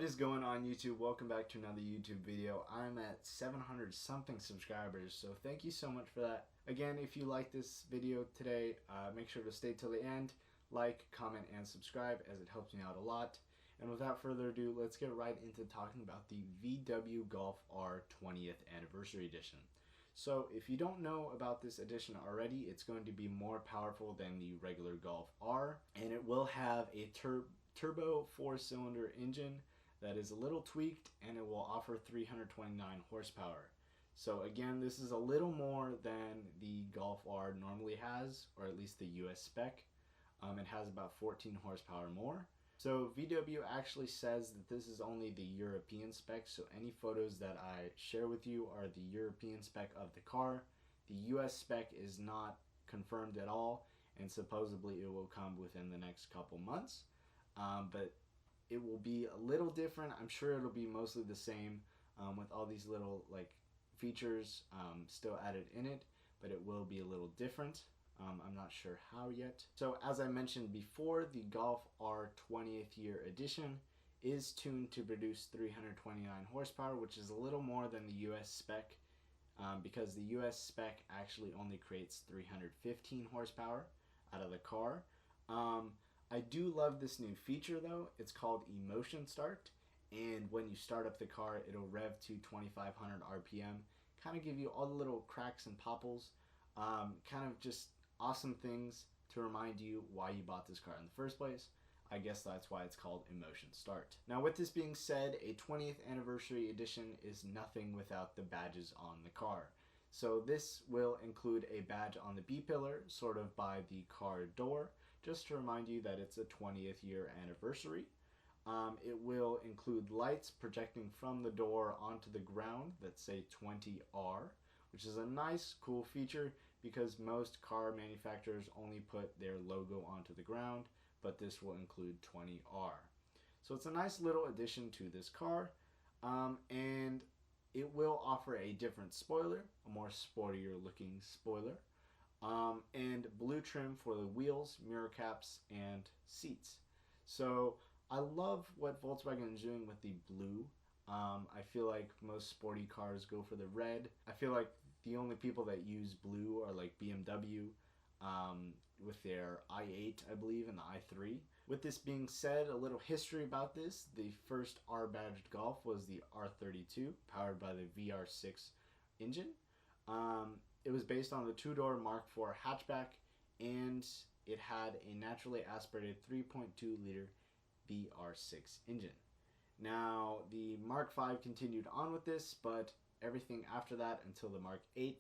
What is going on, YouTube? Welcome back to another YouTube video. I'm at 700 something subscribers, so thank you so much for that. Again, if you like this video today, make sure to stay till the end, like, comment, and subscribe, as it helps me out a lot. And without further ado, let's get right into talking about the VW Golf R 20th Anniversary Edition. So if you don't know about this edition already, it's going to be more powerful than the regular Golf R, and it will have a turbo 4-cylinder engine that is a little tweaked, and it will offer 329 horsepower. So again, this is a little more than the Golf R normally has, or at least the US spec. It has about 14 horsepower more. So VW actually says that this is only the European spec, so any photos that I share with you are the European spec of the car. The US spec is not confirmed at all, and supposedly it will come within the next couple months. But it will be a little different. I'm sure it'll be mostly the same, with all these little features still added in it, but it will be a little different. I'm not sure how yet. So as I mentioned before, the Golf R 20th year edition is tuned to produce 329 horsepower, which is a little more than the US spec, because the US spec actually only creates 315 horsepower out of the car. I do love this new feature though. It's called Emotion Start, and when you start up the car, it'll rev to 2500 RPM, kind of give you all the little cracks and popples, kind of just awesome things to remind you why you bought this car in the first place. I guess that's why it's called Emotion Start. Now with this being said, a 20th anniversary edition is nothing without the badges on the car. So this will include a badge on the B-pillar, sort of by the car door, just to remind you that it's a 20th year anniversary. It will include lights projecting from the door onto the ground that say 20R, which is a nice, cool feature because most car manufacturers only put their logo onto the ground, but this will include 20R. So it's a nice little addition to this car, and it will offer a different spoiler, a more sportier looking spoiler, and blue trim for the wheels, mirror caps, and seats. So I love what Volkswagen is doing with the blue. I feel like most sporty cars go for the red. I feel like the only people that use blue are like BMW, with their i8, I believe, and the i3. With this being said, a little history about this. The first R-badged Golf was the R32, powered by the VR6 engine. It was based on the two-door Mark IV hatchback, and it had a naturally aspirated 3.2-liter VR6 engine. Now, the Mark V continued on with this, but everything after that until the Mark VIII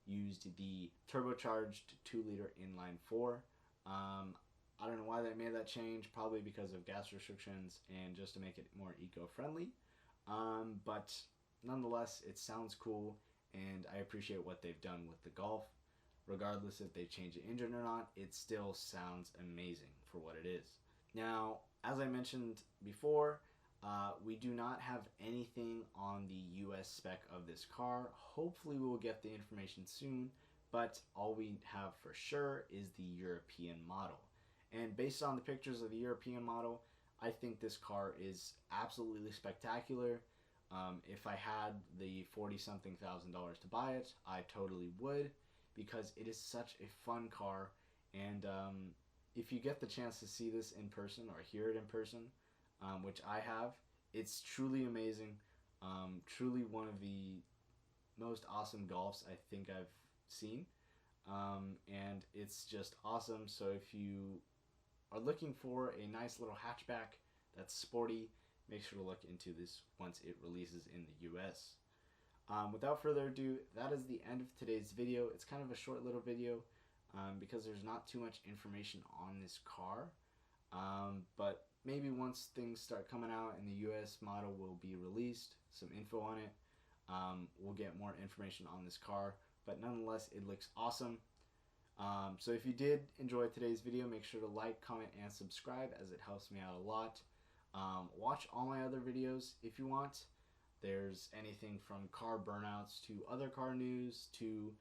used the turbocharged 2-liter inline 4. I don't know why they made that change, probably because of gas restrictions and just to make it more eco-friendly. But nonetheless, it sounds cool, and I appreciate what they've done with the Golf. Regardless if they change the engine or not, it still sounds amazing for what it is. Now, as I mentioned before, we do not have anything on the US spec of this car. Hopefully we will get the information soon, but all we have for sure is the European model. And based on the pictures of the European model, I think this car is absolutely spectacular. If I had the $40-something thousand to buy it, I totally would, because it is such a fun car. And if you get the chance to see this in person or hear it in person, which I have, it's truly amazing. Truly one of the most awesome Golfs I think I've seen. And it's just awesome. So if you are looking for a nice little hatchback that's sporty, make sure to look into this once it releases in the US. Without further ado, that is the end of today's video. It's kind of a short little video because there's not too much information on this car. But maybe once things start coming out and the US model will be released, some info on it, we'll get more information on this car. But nonetheless, it looks awesome. So if you did enjoy today's video, make sure to like, comment, and subscribe, as it helps me out a lot. Watch all my other videos if you want. There's anything from car burnouts to other car news to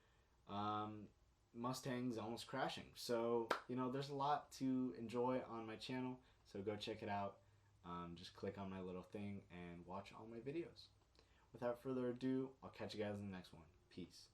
Mustangs almost crashing. So, you know, there's a lot to enjoy on my channel, so go check it out. just click on my little thing and watch all my videos. Without further ado, I'll catch you guys in the next one. Peace.